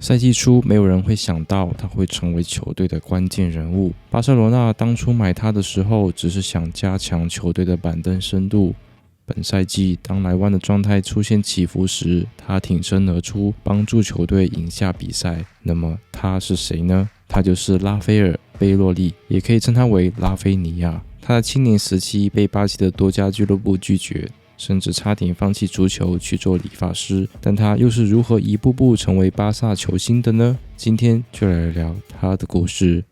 赛季初，没有人会想到他会成为球队的关键人物。巴塞罗那当初买他的时候，只是想加强球队的板凳深度。本赛季，当莱万的状态出现起伏时，他挺身而出，帮助球队赢下比赛。那么他是谁呢？他就是拉斐尔·贝洛利，也可以称他为拉菲尼亚。他的青年时期被巴西的多家俱乐部拒绝，甚至差点放弃足球去做理发师，但他又是如何一步步成为巴萨球星的呢？今天就来聊聊他的故事。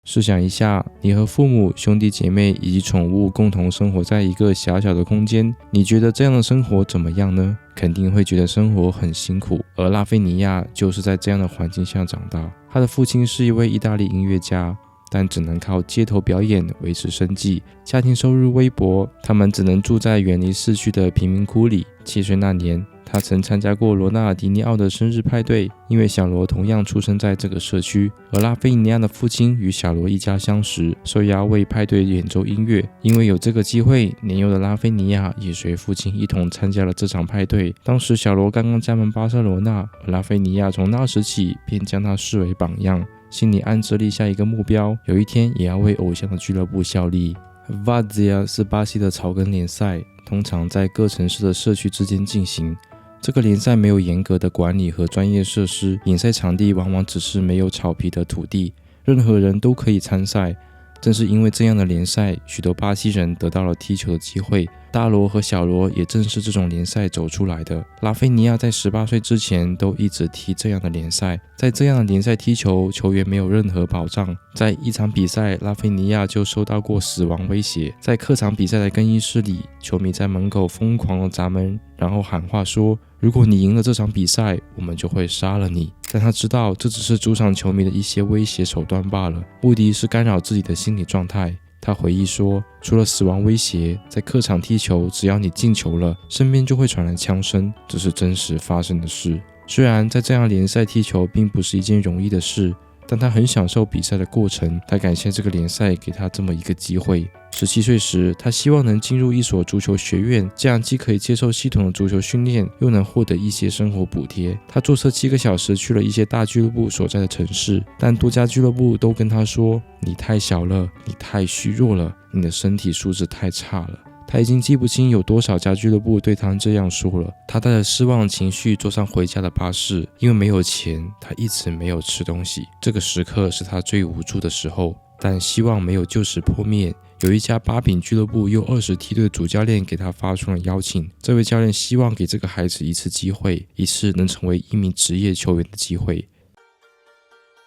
试想一下，你和父母、兄弟姐妹以及宠物共同生活在一个狭小的空间，你觉得这样的生活怎么样呢？肯定会觉得生活很辛苦。而拉菲尼亚就是在这样的环境下长大，他的父亲是一位意大利音乐家，但只能靠街头表演维持生计，家庭收入微薄，他们只能住在远离市区的贫民窟里。7岁那年，他曾参加过罗纳尔迪尼奥的生日派对，因为小罗同样出生在这个社区。而拉菲尼亚的父亲与小罗一家相识，受邀为派对演奏音乐。因为有这个机会，年幼的拉菲尼亚也随父亲一同参加了这场派对。当时小罗刚刚加盟巴塞罗那，而拉菲尼亚从那时起便将他视为榜样，心里暗自立下一个目标，有一天也要为偶像的俱乐部效力。Várzea 是巴西的草根联赛，通常在各城市的社区之间进行。这个联赛没有严格的管理和专业设施，比赛场地往往只是没有草皮的土地，任何人都可以参赛。正是因为这样的联赛，许多巴西人得到了踢球的机会。大罗和小罗也正是这种联赛走出来的。拉菲尼亚在18岁之前都一直踢这样的联赛，在这样的联赛踢球，球员没有任何保障。在一场比赛，拉菲尼亚就受到过死亡威胁。在客场比赛的更衣室里，球迷在门口疯狂地砸门，然后喊话说，如果你赢了这场比赛，我们就会杀了你。但他知道这只是主场球迷的一些威胁手段罢了，目的是干扰自己的心理状态。他回忆说，除了死亡威胁，在客场踢球，只要你进球了，身边就会传来枪声，这是真实发生的事。虽然在这样联赛踢球并不是一件容易的事，但他很享受比赛的过程。他感谢这个联赛给他这么一个机会。17岁时，他希望能进入一所足球学院，这样既可以接受系统的足球训练，又能获得一些生活补贴。他坐车7个小时去了一些大俱乐部所在的城市，但多家俱乐部都跟他说，你太小了，你太虚弱了，你的身体素质太差了。他已经记不清有多少家俱乐部对他这样说了。他带着失望情绪坐上回家的巴士，因为没有钱，他一直没有吃东西。这个时刻是他最无助的时候，但希望没有就此破灭。有一家把柄俱乐部U20梯队的主教练给他发出了邀请，这位教练希望给这个孩子一次机会，一次能成为一名职业球员的机会。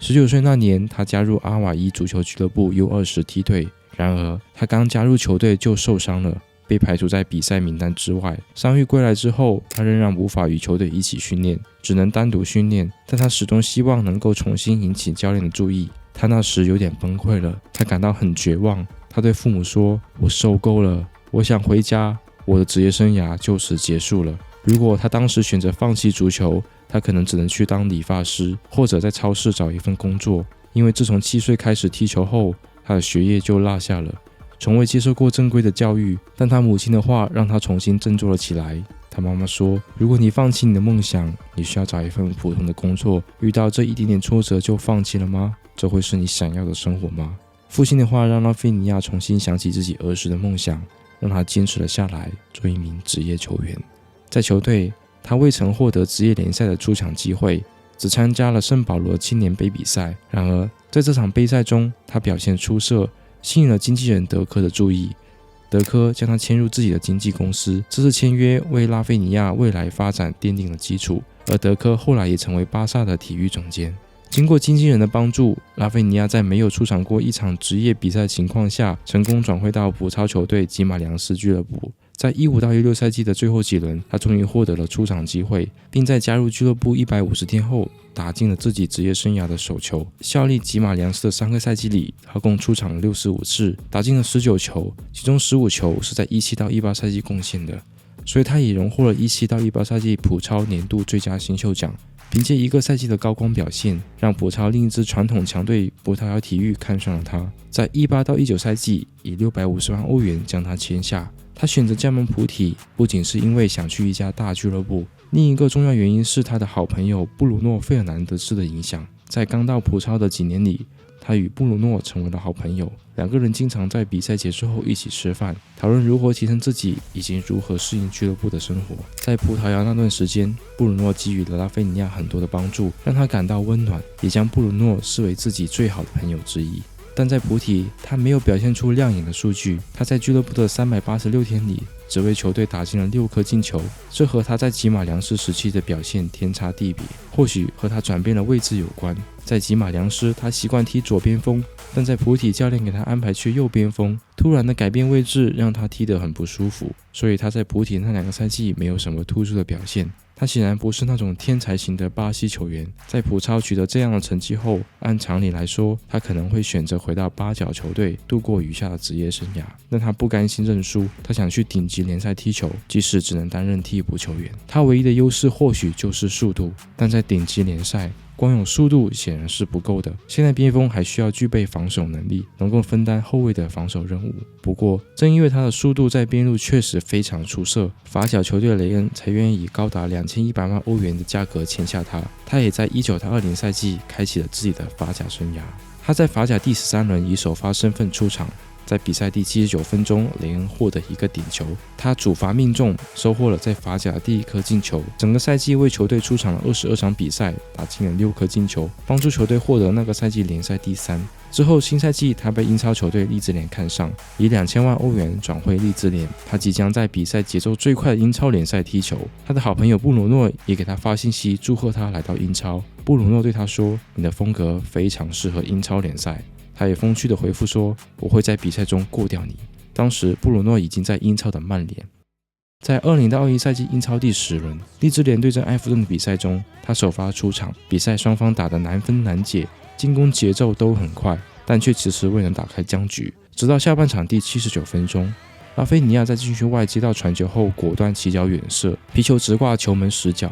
19岁那年，他加入阿瓦伊足球俱乐部U20梯队，然而他刚加入球队就受伤了，被排除在比赛名单之外。伤愈归来之后，他仍然无法与球队一起训练，只能单独训练，但他始终希望能够重新引起教练的注意。他那时有点崩溃了，他感到很绝望。他对父母说，我受够了，我想回家，我的职业生涯就此结束了。如果他当时选择放弃足球，他可能只能去当理发师，或者在超市找一份工作。因为自从7岁开始踢球后，他的学业就落下了，从未接受过正规的教育。但他母亲的话让他重新振作了起来。他妈妈说，如果你放弃你的梦想，你需要找一份普通的工作，遇到这一点点挫折就放弃了吗？这会是你想要的生活吗？父亲的话让拉菲尼亚重新想起自己儿时的梦想，让他坚持了下来，做一名职业球员。在球队，他未曾获得职业联赛的出场机会，只参加了圣保罗青年杯比赛。然而在这场杯赛中，他表现出色，吸引了经纪人德科的注意。德科将他签入自己的经纪公司，这次签约为拉菲尼亚未来发展奠定了基础。而德科后来也成为巴萨的体育总监。经过经纪人的帮助，拉菲尼亚在没有出场过一场职业比赛情况下，成功转会到葡超球队吉马良斯俱乐部。在15到16赛季的最后几轮，他终于获得了出场机会，并在加入俱乐部150天后打进了自己职业生涯的首球。效力吉马良斯的3个赛季里，他共出场了65次，打进了19球，其中15球是在17到18赛季贡献的，所以他也荣获了17到18赛季葡超年度最佳新秀奖。凭借一个赛季的高光表现，让葡超另一支传统强队葡萄牙体育看上了他，在18到19赛季以650万欧元将他签下。他选择加盟葡体，不仅是因为想去一家大俱乐部，另一个重要原因是他的好朋友布鲁诺·费尔南德斯的影响。在刚到葡超的几年里，他与布鲁诺成为了好朋友，两个人经常在比赛结束后一起吃饭，讨论如何提升自己以及如何适应俱乐部的生活。在葡萄牙那段时间，布鲁诺给予了拉菲尼亚很多的帮助，让他感到温暖，也将布鲁诺视为自己最好的朋友之一。但在葡体，他没有表现出亮眼的数据。他在俱乐部的386天里，只为球队打进了6颗进球，这和他在吉马良斯时期的表现天差地别。或许和他转变了位置有关。在吉马良斯，他习惯踢左边锋，但在葡体教练给他安排去右边锋，突然的改变位置让他踢得很不舒服，所以他在葡体那2个赛季没有什么突出的表现。他显然不是那种天才型的巴西球员，在葡超取得这样的成绩后，按常理来说，他可能会选择回到8角球队度过余下的职业生涯。但他不甘心认输，他想去顶级联赛踢球，即使只能担任替补球员。他唯一的优势或许就是速度，但在顶级联赛，光有速度显然是不够的，现在边锋还需要具备防守能力，能够分担后卫的防守任务。不过，正因为他的速度在边路确实非常出色，法甲球队雷恩才愿意以高达2100万欧元的价格签下他。他也在19到20赛季开启了自己的法甲生涯。他在法甲第13轮以首发身份出场。在比赛第79分钟，雷恩获得一个顶球，他主罚命中，收获了在法甲的第1颗进球。整个赛季为球队出场了22场比赛，打进了6颗进球，帮助球队获得那个赛季联赛第3。之后新赛季他被英超球队利兹联看上，以2000万欧元转会利兹联。他即将在比赛节奏最快的英超联赛踢球。他的好朋友布鲁诺也给他发信息祝贺他来到英超。布鲁诺对他说：“你的风格非常适合英超联赛。”他也风趣地回复说：“我会在比赛中过掉你。”当时布鲁诺已经在英超的曼联。在20到21赛季英超第10轮，利兹联对阵埃弗顿的比赛中，他首发出场。比赛双方打得难分难解，进攻节奏都很快，但却迟迟未能打开僵局。直到下半场第79分钟，拉菲尼亚在禁区外接到传球后，果断起脚远射，皮球直挂球门死角。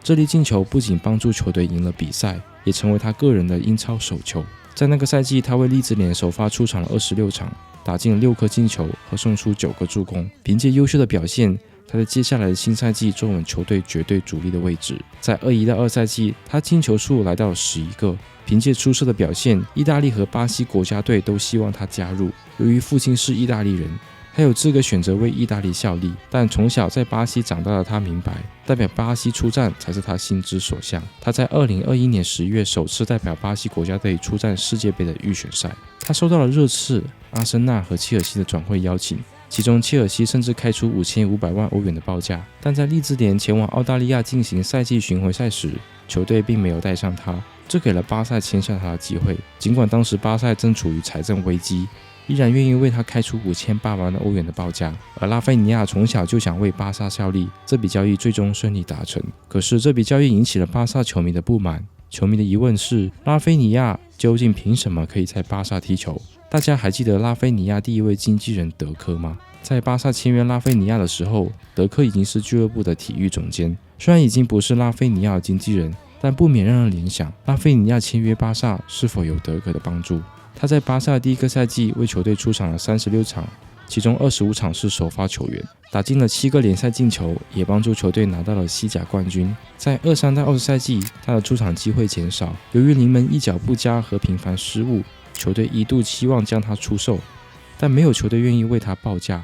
这粒进球不仅帮助球队赢了比赛，也成为他个人的英超首球。在那个赛季，他为利兹联首发出场了26场，打进了6颗进球和送出9个助攻。凭借优秀的表现，他在接下来的新赛季坐稳球队绝对主力的位置。在21到22赛季，他进球数来到了11个。凭借出色的表现，意大利和巴西国家队都希望他加入。由于父亲是意大利人，他有资格选择为意大利效力，但从小在巴西长大的他明白，代表巴西出战才是他心之所向。他在2021年10月首次代表巴西国家队出战世界杯的预选赛，他收到了热刺、阿森纳和切尔西的转会邀请，其中切尔西甚至开出5500万欧元的报价。但在利兹联前往澳大利亚进行赛季巡回赛时，球队并没有带上他，这给了巴萨签下他的机会。尽管当时巴萨正处于财政危机，依然愿意为他开出5800万欧元的报价，而拉菲尼亚从小就想为巴萨效力，这笔交易最终顺利达成。可是这笔交易引起了巴萨球迷的不满，球迷的疑问是：拉菲尼亚究竟凭什么可以在巴萨踢球？大家还记得拉菲尼亚第一位经纪人德科吗？在巴萨签约拉菲尼亚的时候，德科已经是俱乐部的体育总监，虽然已经不是拉菲尼亚的经纪人，但不免让人联想，拉菲尼亚签约巴萨是否有德科的帮助？他在巴萨的第1个赛季为球队出场了36场，其中25场是首发球员，打进了7个联赛进球，也帮助球队拿到了西甲冠军。在23到20赛季，他的出场机会减少，由于临门一脚不佳和频繁失误，球队一度期望将他出售，但没有球队愿意为他报价。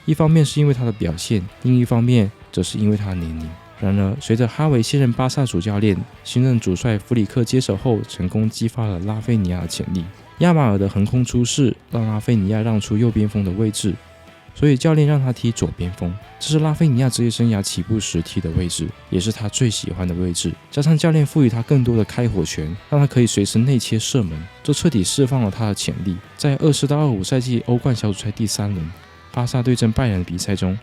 一方面是因为他的表现，另一方面则是因为他的年龄。然而，随着哈维卸任巴萨主教练，新任主帅弗里克接手后，成功激发了拉菲尼亚的潜力。亚马尔的横空出世让拉菲尼亚让出右边锋的位置，所以教练让他踢左边锋，这是拉菲尼亚职业生涯起步时踢的位置，也是他最喜欢的位置。加上教练赋予他更多的开火权，让他可以随时内切射门，这彻底释放了他的潜力。在24到25赛季欧冠小组赛第3轮，巴萨对阵拜仁的比赛中，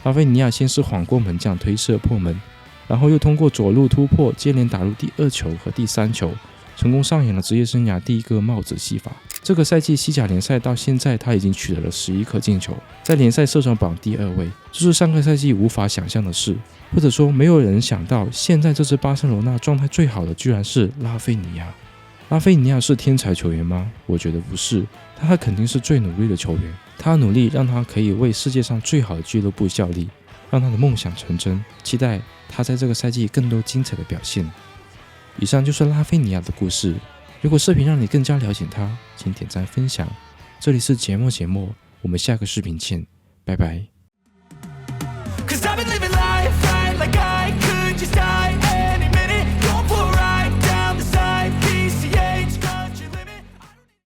拉菲尼亚先是晃过门将推射破门，然后又通过左路突破接连打入第2球和第3球，成功上演了职业生涯第一个帽子戏法。这个赛季西甲联赛到现在，他已经取得了11颗进球，在联赛射手榜第2位，这是上个赛季无法想象的事，或者说没有人想到，现在这支巴塞罗那状态最好的居然是拉菲尼亚。拉菲尼亚是天才球员吗？我觉得不是，他肯定是最努力的球员。他的努力让他可以为世界上最好的俱乐部效力，让他的梦想成真。期待他在这个赛季更多精彩的表现。以上就是拉菲尼亚的故事。如果视频让你更加了解他，请点赞分享。这里是节目，我们下个视频见，拜拜。